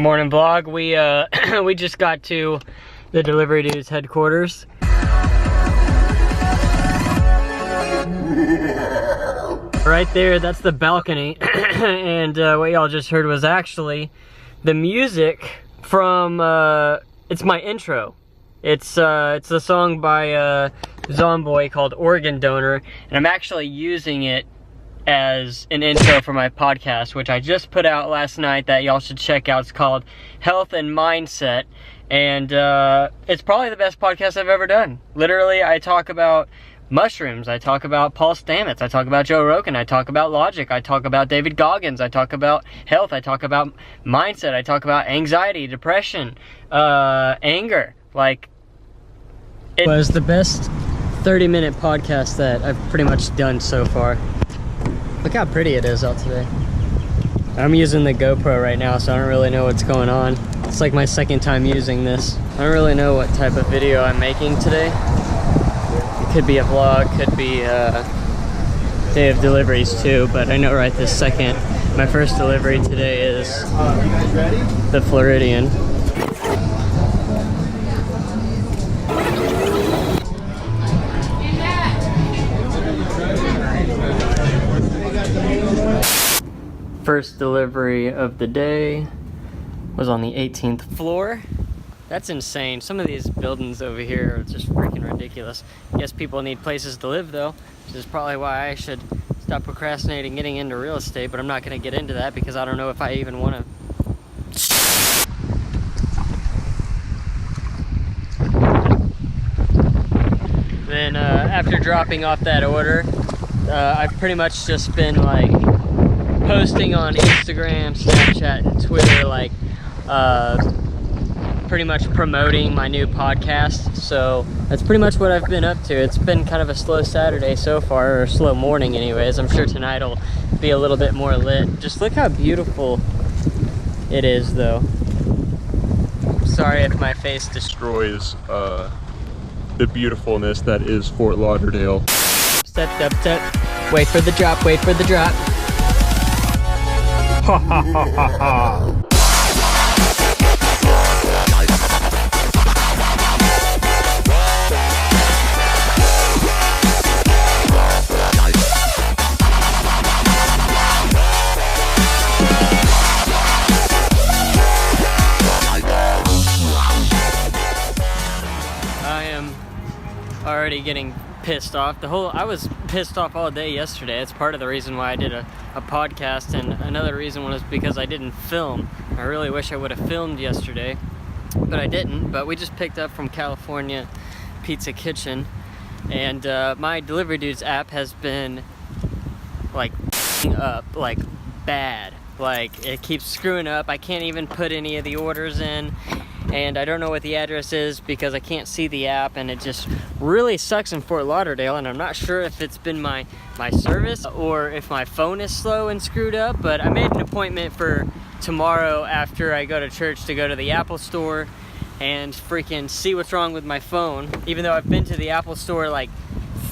Morning vlog. We just got to the Delivery Dudes headquarters. Right there, that's the balcony. And what y'all just heard was actually the music from it's my intro. It's a song by Zomboy called Organ Donor, and I'm actually using it as an intro for my podcast, which I just put out last night that y'all should check out. It's called Health and Mindset, and it's probably the best podcast I've ever done. Literally, I talk about mushrooms, I talk about Paul Stamets, I talk about Joe Rogan, I talk about logic, I talk about David Goggins, I talk about health, I talk about mindset, I talk about anxiety, depression, anger. Like, it was the best 30-minute podcast that I've pretty much done so far. Look how pretty it is out today. I'm using the GoPro right now, so I don't really know what's going on. It's like my second time using this. I don't really know what type of video I'm making today. It could be a vlog, could be a day of deliveries too, but I know right this second, my first delivery today is the Floridian. First delivery of the day was on the 18th floor. That's insane. Some of these buildings over here are just freaking ridiculous. I guess people need places to live though, which is probably why I should stop procrastinating getting into real estate, but I'm not going to get into that because I don't know if I even want to. Then after dropping off that order, I've pretty much just been like posting on Instagram, Snapchat, and Twitter, like pretty much promoting my new podcast. So that's pretty much what I've been up to. It's been kind of a slow Saturday so far, or a slow morning anyways. I'm sure tonight will be a little bit more lit. Just look how beautiful it is though. Sorry if my face destroys the beautifulness that is Fort Lauderdale. Step. Wait for the drop, wait for the drop. Ha ha ha ha ha. I am already getting pissed off. I was pissed off all day yesterday. It's part of the reason why I did a podcast, and another reason was because I didn't film. I really wish I would have filmed yesterday, but I didn't. But we just picked up from California Pizza Kitchen, and my Delivery Dudes app has been like up, like bad. Like, it keeps screwing up. I can't even put any of the orders in, and I don't know what the address is because I can't see the app, and it just really sucks in Fort Lauderdale. And I'm not sure if it's been my service or if my phone is slow and screwed up, but I made an appointment for tomorrow after I go to church to go to the Apple store and freaking see what's wrong with my phone, even though I've been to the Apple store like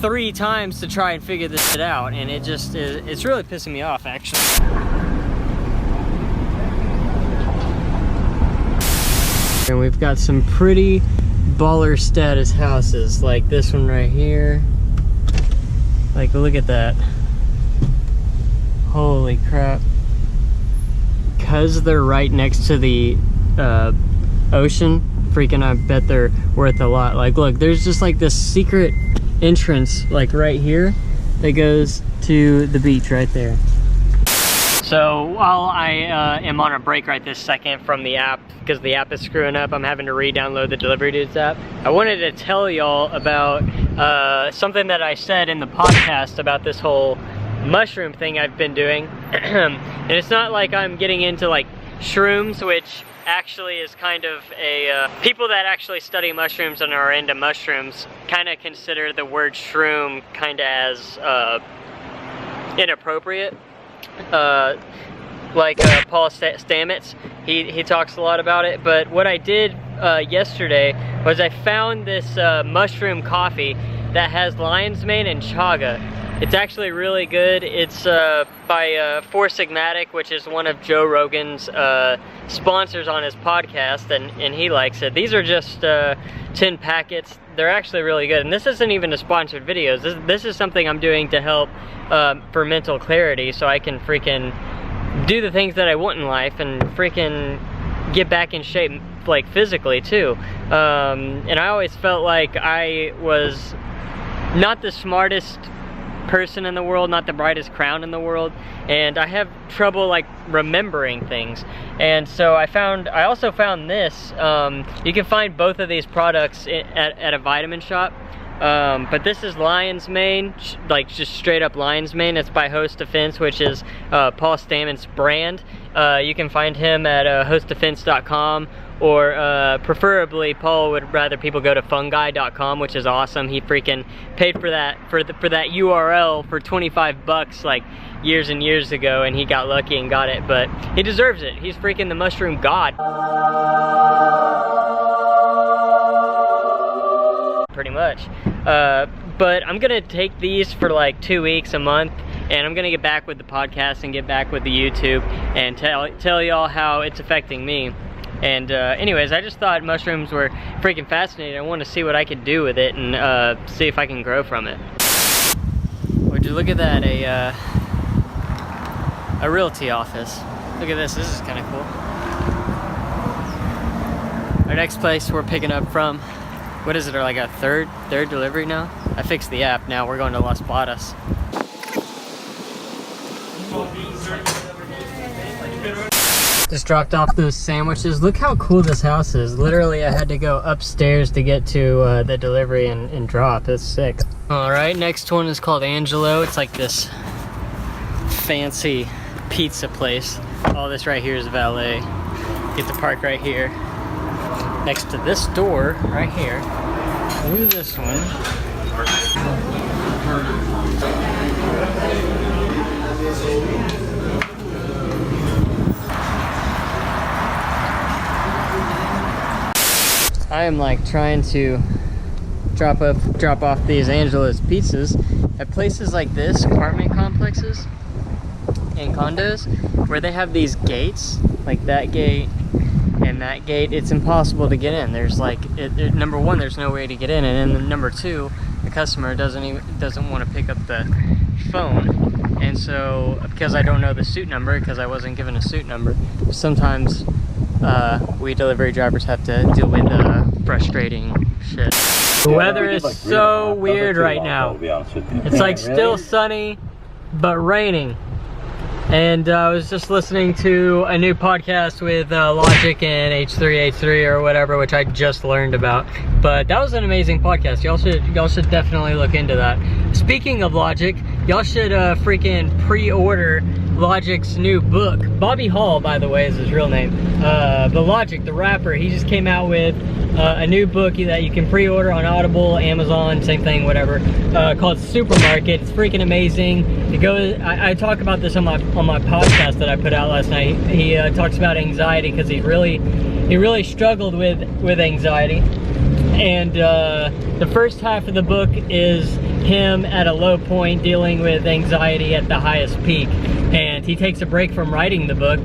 3 times to try and figure this shit out, and it just is, it's really pissing me off actually. And we've got some pretty baller status houses, like this one right here. Like, look at that. Holy crap. Because they're right next to the ocean, freaking I bet they're worth a lot. Like, look, there's just like this secret entrance, like right here, that goes to the beach right there. So while I am on a break right this second from the app, because the app is screwing up, I'm having to re-download the Delivery Dudes app. I wanted to tell y'all about something that I said in the podcast about this whole mushroom thing I've been doing. And it's not like I'm getting into like shrooms, which actually is kind of a people that actually study mushrooms and are into mushrooms kind of consider the word shroom kind of as inappropriate. Like Paul Stamets, he talks a lot about it. But what I did yesterday was I found this mushroom coffee that has lion's mane and chaga, It's actually really good. It's by Sigmatic, which is one of Joe Rogan's sponsors on his podcast, and he likes it. These are just 10 packets. They're actually really good. And this isn't even a sponsored video. This is something I'm doing to help for mental clarity, so I can freaking do the things that I want in life and freaking get back in shape, like physically too. And I always felt like I was not the smartest person in the world, not the brightest crown in the world, and I have trouble like remembering things. And so I also found this. You can find both of these products at a vitamin shop, but this is lion's mane, like just straight up lion's mane. It's by Host Defense, which is Paul Stamets' brand. You can find him at hostdefense.com, or preferably Paul would rather people go to fungi.com, which is awesome. He freaking paid for that for that URL for 25 bucks like years and years ago, and he got lucky and got it, but he deserves it. He's freaking the mushroom god. Pretty much. But I'm gonna take these for like 2 weeks, a month, and I'm gonna get back with the podcast and get back with the YouTube and tell y'all how it's affecting me. And anyways, I just thought mushrooms were freaking fascinating. I want to see what I could do with it and see if I can grow from it. Would you look at that, a realty office. Look at this, this is kind of cool. Our next place we're picking up from, what is it, like a third delivery now? I fixed the app, now we're going to Las Platas. Just dropped off those sandwiches. Look how cool this house is. Literally, I had to go upstairs to get to the delivery and drop. It's sick. All right, next one is called Angelo. It's like this fancy pizza place. All this right here is valet. Get to park right here. Next to this door, right here. Look at this one. I am like trying to drop off these Angelo's pizzas at places like this, apartment complexes and condos, where they have these gates, like that gate and that gate. It's impossible to get in. There's like, number one, there's no way to get in, and then number two, the customer doesn't want to pick up the phone. And so, because I don't know the suit number, because I wasn't given a suit number, sometimes we delivery drivers have to deal with frustrating shit. The weather is so weird right now. It's like still sunny, but raining. And I was just listening to a new podcast with Logic and H3H3 or whatever, which I just learned about. But that was an amazing podcast. Y'all should definitely look into that. Speaking of Logic, y'all should freaking pre-order Logic's new book. Bobby Hall, by the way, is his real name. But Logic, the rapper, he just came out with a new book that you can pre-order on Audible, Amazon, same thing, whatever, called Supermarket. It's freaking amazing. It goes, I talk about this on my podcast that I put out last night. He talks about anxiety, because he really struggled with anxiety. And the first half of the book is him at a low point dealing with anxiety at the highest peak, and he takes a break from writing the book,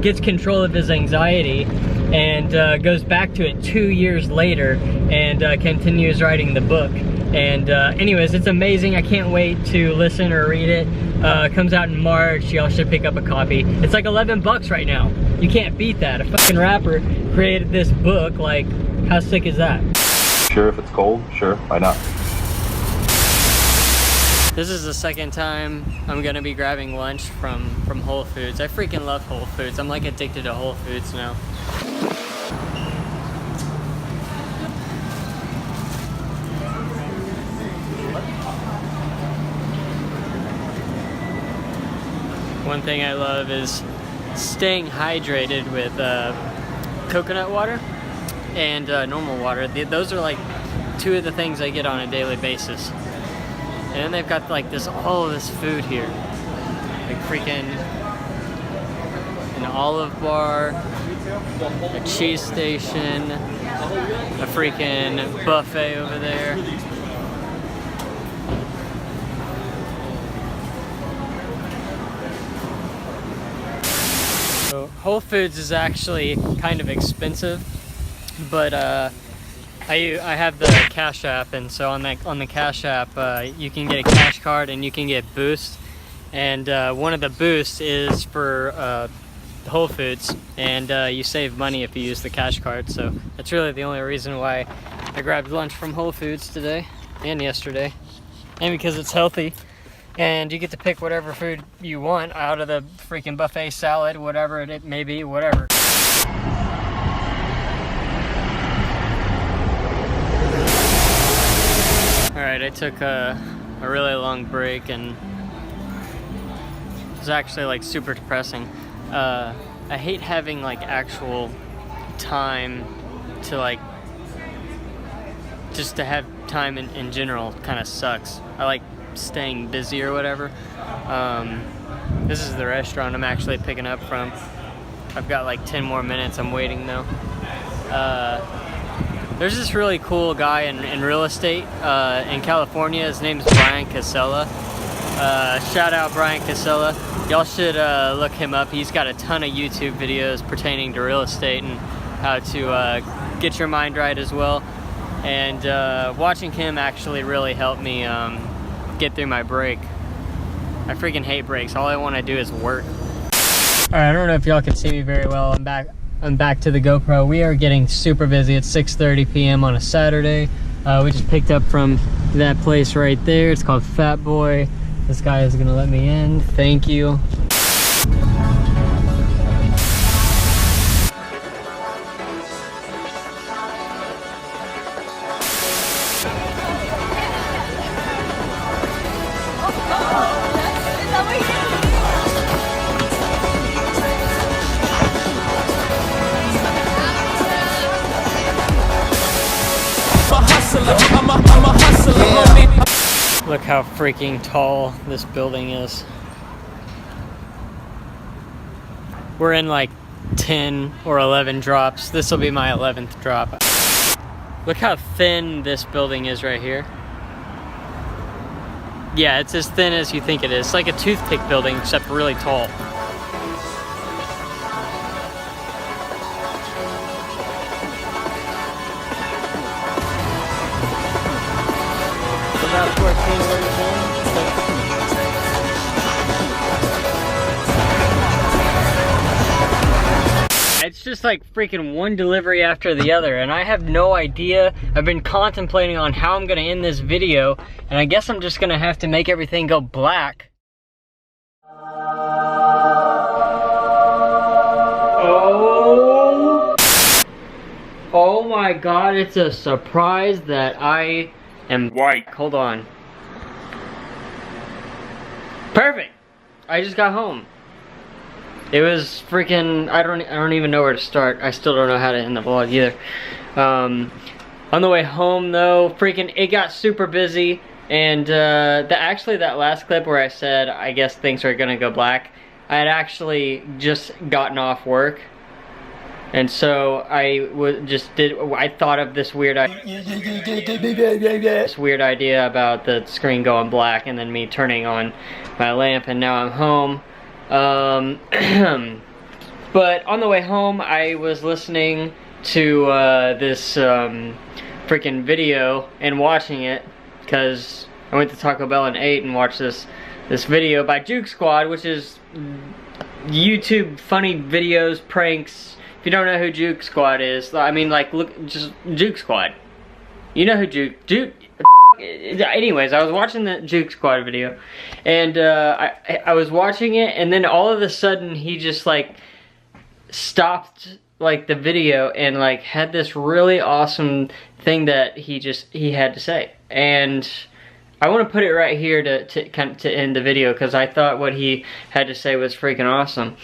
gets control of his anxiety, and goes back to it 2 years later and continues writing the book. And anyways, it's amazing. I can't wait to listen or read it. Comes out in March. Y'all should pick up a copy. It's like 11 bucks right now. You can't beat that. A fucking rapper created this book. Like, how sick is that? Sure, if it's cold, sure, why not? This is the second time I'm gonna be grabbing lunch from Whole Foods. I freaking love Whole Foods. I'm like addicted to Whole Foods now. One thing I love is staying hydrated with coconut water and normal water. Those are like two of the things I get on a daily basis. And then they've got like all of this food here. Like freaking an olive bar, a cheese station, a freaking buffet over there. Whole Foods is actually kind of expensive, but I have the Cash App, and so on the Cash App you can get a cash card and you can get boosts, and one of the boosts is for Whole Foods, and you save money if you use the cash card. So that's really the only reason why I grabbed lunch from Whole Foods today and yesterday, and because it's healthy and you get to pick whatever food you want out of the freaking buffet salad, whatever it may be, whatever. Alright, I took a really long break, and it was actually like super depressing. I hate having like actual time to like, just to have time in general kind of sucks. I like staying busy or whatever. This is the restaurant I'm actually picking up from. I've got like 10 more minutes, I'm waiting though. There's this really cool guy in real estate in California. His name's Brian Casella. Shout out Brian Casella. Y'all should look him up. He's got a ton of YouTube videos pertaining to real estate and how to get your mind right as well. And watching him actually really helped me get through my break. I freaking hate breaks. All I want to do is work. Alright, I don't know if y'all can see me very well. I'm back to the GoPro. We are getting super busy. It's 6:30 p.m. on a Saturday. We just picked up from that place right there. It's called Fat Boy. This guy is gonna let me in. Thank you. Look how freaking tall this building is. We're in like 10 or 11 drops. This will be my 11th drop. Look how thin this building is right here. Yeah, it's as thin as you think it is. It's like a toothpick building, except really tall. About 14 orders in. It's just like freaking one delivery after the other, and I have no idea. I've been contemplating on how I'm gonna end this video, and I guess I'm just gonna have to make everything go black. Oh my god, it's a surprise that I am white. Hold on. Perfect. I just got home. It was freaking, I don't even know where to start. I still don't know how to end the vlog either. On the way home though, freaking it got super busy, and actually that last clip where I said I guess things are gonna go black, I had actually just gotten off work. And so I thought of this weird idea about the screen going black and then me turning on my lamp, and now I'm home. But on the way home I was listening to this freaking video and watching it, because I went to Taco Bell and ate and watched this video by Juke Squad, which is YouTube funny videos, pranks. If you don't know who Juke Squad is, I mean, like, look, just Juke Squad. You know who Juke. Anyways, I was watching the Juke Squad video, and I was watching it, and then all of a sudden he just like stopped like the video and like had this really awesome thing that he had to say, and I want to put it right here to end the video, because I thought what he had to say was freaking awesome.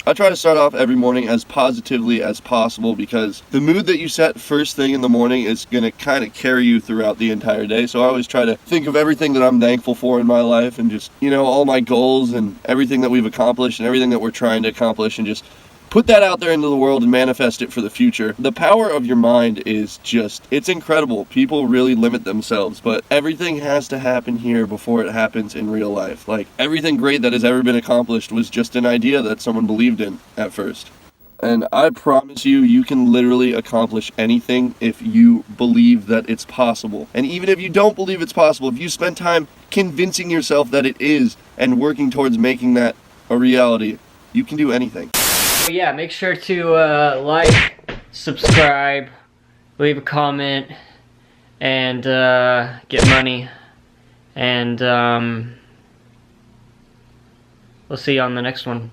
I try to start off every morning as positively as possible, because the mood that you set first thing in the morning is going to kind of carry you throughout the entire day. So I always try to think of everything that I'm thankful for in my life, and just, you know, all my goals and everything that we've accomplished and everything that we're trying to accomplish, and just put that out there into the world and manifest it for the future. The power of your mind is just, it's incredible. People really limit themselves, but everything has to happen here before it happens in real life. Like, everything great that has ever been accomplished was just an idea that someone believed in at first. And I promise you, you can literally accomplish anything if you believe that it's possible. And even if you don't believe it's possible, if you spend time convincing yourself that it is and working towards making that a reality, you can do anything. Yeah, make sure to like, subscribe, leave a comment, and get money. And we'll see you on the next one.